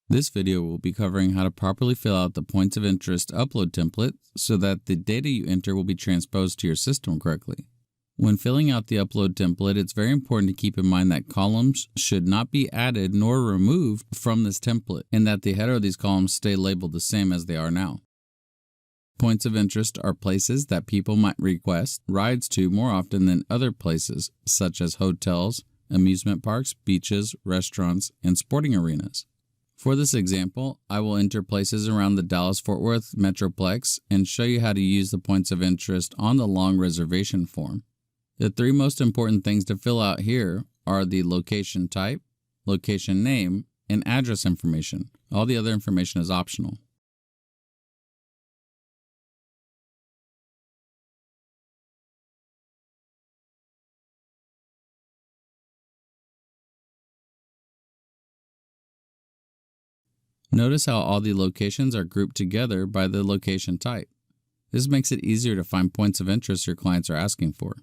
This video will be covering how to properly fill out the points of interest upload template so that the data you enter will be transposed to your system correctly. When filling out the upload template, it's very important to keep in mind that columns should not be added nor removed from this template, and that the header of these columns stay labeled the same as they are now. Points of interest are places that people might request rides to more often than other places, such as hotels, amusement parks, beaches, restaurants, and sporting arenas. For this example, I will enter places around the Dallas-Fort Worth Metroplex and show you how to use the points of interest on the long reservation form. The three most important things to fill out here are the location type, location name, and address information. All the other information is optional. Notice how all the locations are grouped together by the location type. This makes it easier to find points of interest your clients are asking for.